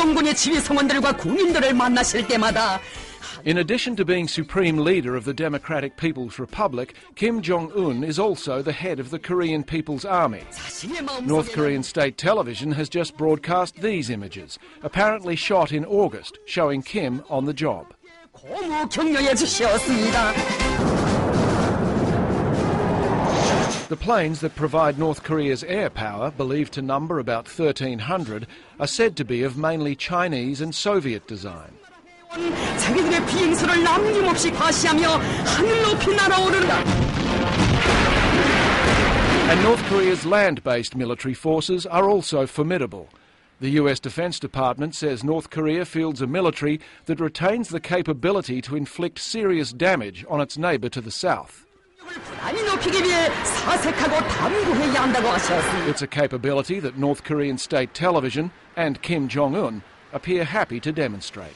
정권의 지휘 성원들과 국민들을 만나실 때마다 In addition to being supreme leader of the Democratic People's Republic, Kim Jong-un is also the head of the Korean People's Army. North Korean state television has just broadcast these images, apparently shot in August, showing Kim on the job. 고무 격려해 주시었습니다. The planes that provide North Korea's air power, believed to number about 1,300, are said to be of mainly Chinese and Soviet design. 자기들의 비행소를 남김없이 과시하며 하늘 높이 날아오른다. And North Korea's land-based military forces are also formidable. The US Defense Department says North Korea fields a military that retains the capability to inflict serious damage on its neighbour to the south. It's a capability that North Korean state television and Kim Jong-un appear happy to demonstrate.